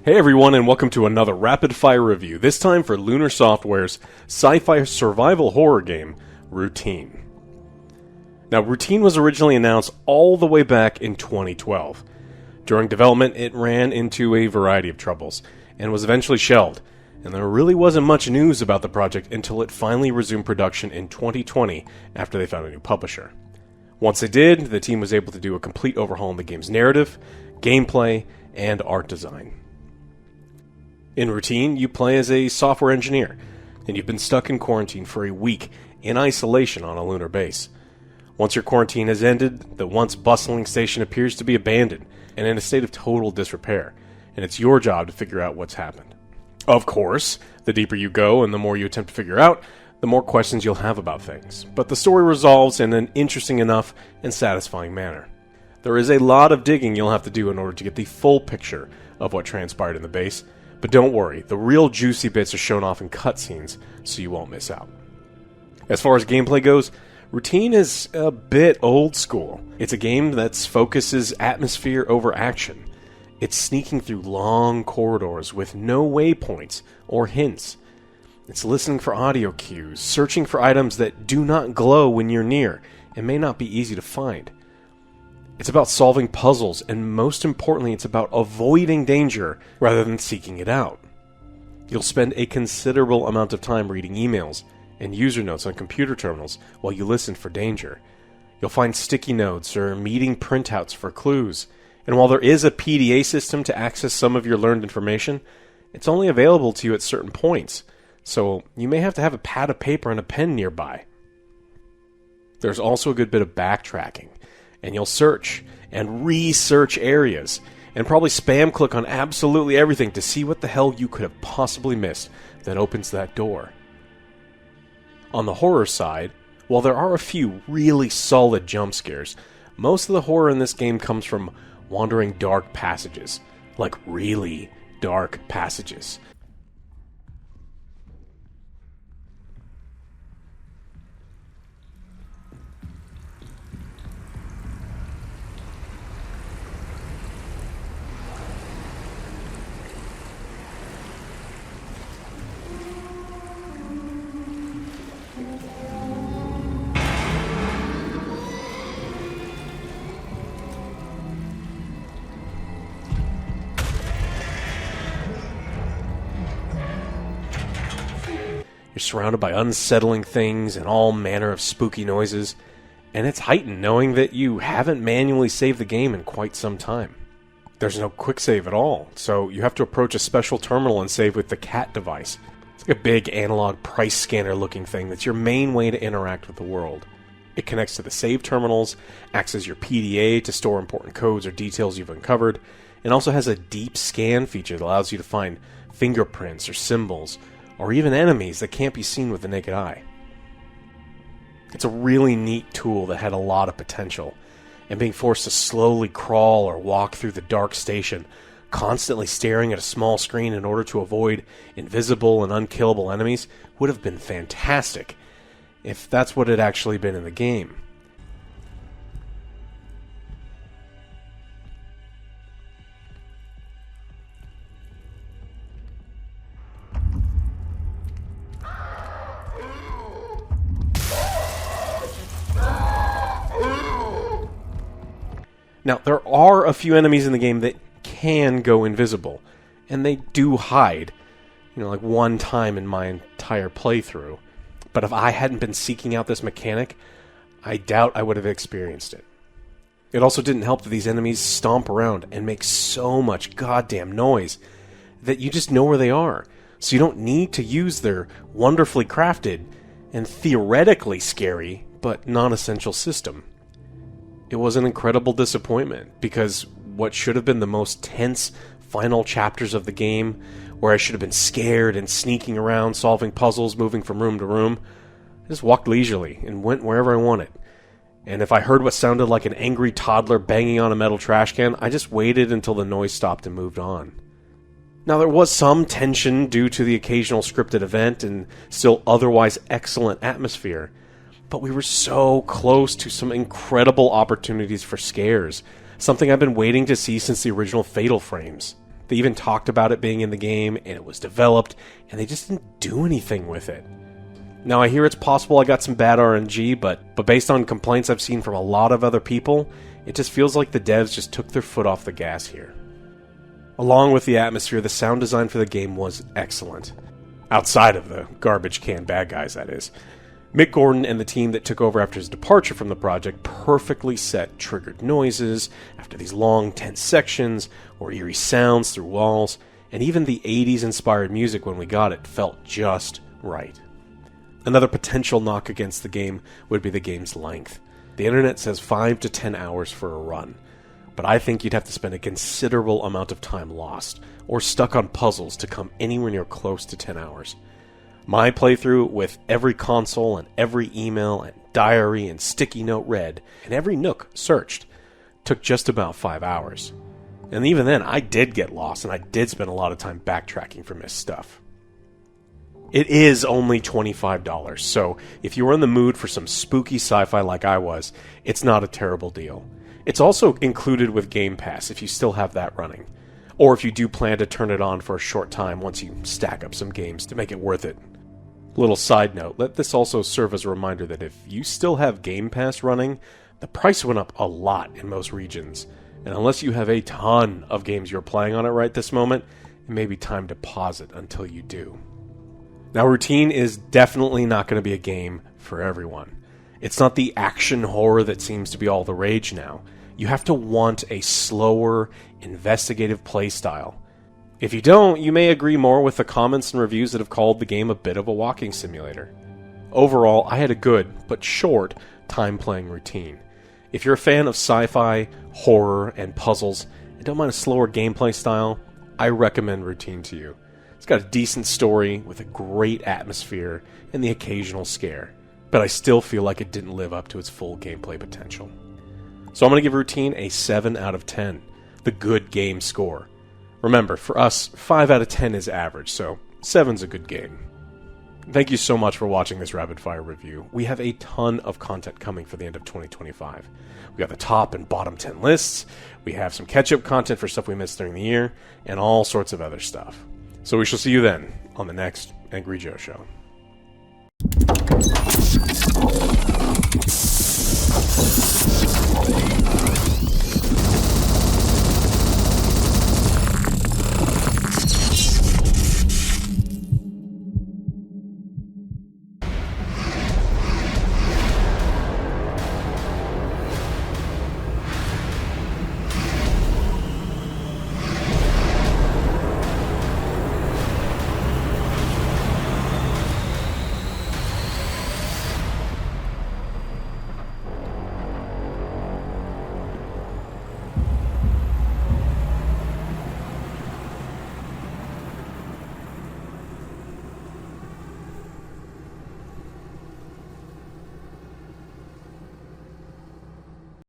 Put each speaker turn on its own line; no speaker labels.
Hey everyone, and welcome to another rapid-fire review, this time for Lunar Software's sci-fi survival horror game, Routine. Now, Routine was originally announced all the way back in 2012. During development, it ran into a variety of troubles, and was eventually shelved, and there really wasn't much news about the project until it finally resumed production in 2020 after they found a new publisher. Once they did, the team was able to do a complete overhaul in the game's narrative, gameplay, and art design. In Routine, you play as a software engineer, and you've been stuck in quarantine for a week in isolation on a lunar base. Once your quarantine has ended, the once bustling station appears to be abandoned and in a state of total disrepair, and it's your job to figure out what's happened. Of course, the deeper you go and the more you attempt to figure out, the more questions you'll have about things, but the story resolves in an interesting enough and satisfying manner. There is a lot of digging you'll have to do in order to get the full picture of what transpired in the base, but don't worry, the real juicy bits are shown off in cutscenes, so you won't miss out. As far as gameplay goes, Routine is a bit old school. It's a game that focuses atmosphere over action. It's sneaking through long corridors with no waypoints or hints. It's listening for audio cues, searching for items that do not glow when you're near and may not be easy to find. It's about solving puzzles, and most importantly, it's about avoiding danger rather than seeking it out. You'll spend a considerable amount of time reading emails and user notes on computer terminals while you listen for danger. You'll find sticky notes or meeting printouts for clues, and while there is a PDA system to access some of your learned information, it's only available to you at certain points, so you may have to have a pad of paper and a pen nearby. There's also a good bit of backtracking, and you'll search and research areas, and probably spam click on absolutely everything to see what the hell you could have possibly missed that opens that door. On the horror side, while there are a few really solid jump scares, most of the horror in this game comes from wandering dark passages, like really dark passages. You're surrounded by unsettling things and all manner of spooky noises, and it's heightened knowing that you haven't manually saved the game in quite some time. There's no quick save at all, so you have to approach a special terminal and save with the CAT device. It's like a big analog price scanner looking thing that's your main way to interact with the world. It connects to the save terminals, acts as your PDA to store important codes or details you've uncovered, and also has a deep scan feature that allows you to find fingerprints or symbols, or even enemies that can't be seen with the naked eye. It's a really neat tool that had a lot of potential, and being forced to slowly crawl or walk through the dark station, constantly staring at a small screen in order to avoid invisible and unkillable enemies, would have been fantastic, if that's what had actually been in the game. Now, there are a few enemies in the game that can go invisible, and they do hide, like one time in my entire playthrough. But if I hadn't been seeking out this mechanic, I doubt I would have experienced it. It also didn't help that these enemies stomp around and make so much goddamn noise that you just know where they are, so you don't need to use their wonderfully crafted and theoretically scary but non-essential system. It was an incredible disappointment, because what should have been the most tense final chapters of the game, where I should have been scared and sneaking around, solving puzzles, moving from room to room, I just walked leisurely and went wherever I wanted. And if I heard what sounded like an angry toddler banging on a metal trash can, I just waited until the noise stopped and moved on. Now, there was some tension due to the occasional scripted event and still otherwise excellent atmosphere, but we were so close to some incredible opportunities for scares, something I've been waiting to see since the original Fatal Frames. They even talked about it being in the game, and it was developed, and they just didn't do anything with it. Now, I hear it's possible I got some bad RNG, but based on complaints I've seen from a lot of other people, it just feels like the devs just took their foot off the gas here. Along with the atmosphere, the sound design for the game was excellent. Outside of the garbage can bad guys, that is. Mick Gordon and the team that took over after his departure from the project perfectly set triggered noises after these long, tense sections, or eerie sounds through walls, and even the 80s-inspired music when we got it felt just right. Another potential knock against the game would be the game's length. The internet says 5 to 10 hours for a run, but I think you'd have to spend a considerable amount of time lost, or stuck on puzzles to come anywhere near close to 10 hours. My playthrough, with every console and every email and diary and sticky note read, and every nook searched, took just about 5 hours. And even then, I did get lost, and I did spend a lot of time backtracking for missed stuff. It is only $25, so if you were in the mood for some spooky sci-fi like I was, it's not a terrible deal. It's also included with Game Pass if you still have that running, or if you do plan to turn it on for a short time once you stack up some games to make it worth it. Little side note, let this also serve as a reminder that if you still have Game Pass running, the price went up a lot in most regions, and unless you have a ton of games you're playing on it right this moment, it may be time to pause it until you do. Now, Routine is definitely not going to be a game for everyone. It's not the action horror that seems to be all the rage now. You have to want a slower, investigative playstyle. If you don't, you may agree more with the comments and reviews that have called the game a bit of a walking simulator. Overall, I had a good, but short, time playing Routine. If you're a fan of sci-fi, horror, and puzzles, and don't mind a slower gameplay style, I recommend Routine to you. It's got a decent story with a great atmosphere and the occasional scare, but I still feel like it didn't live up to its full gameplay potential. So I'm going to give Routine a 7 out of 10, the good game score. Remember, for us, 5 out of 10 is average, so 7's a good game. Thank you so much for watching this rapid fire review. We have a ton of content coming for the end of 2025. We got the top and bottom 10 lists, we have some catch-up content for stuff we missed during the year, and all sorts of other stuff. So we shall see you then on the next Angry Joe Show.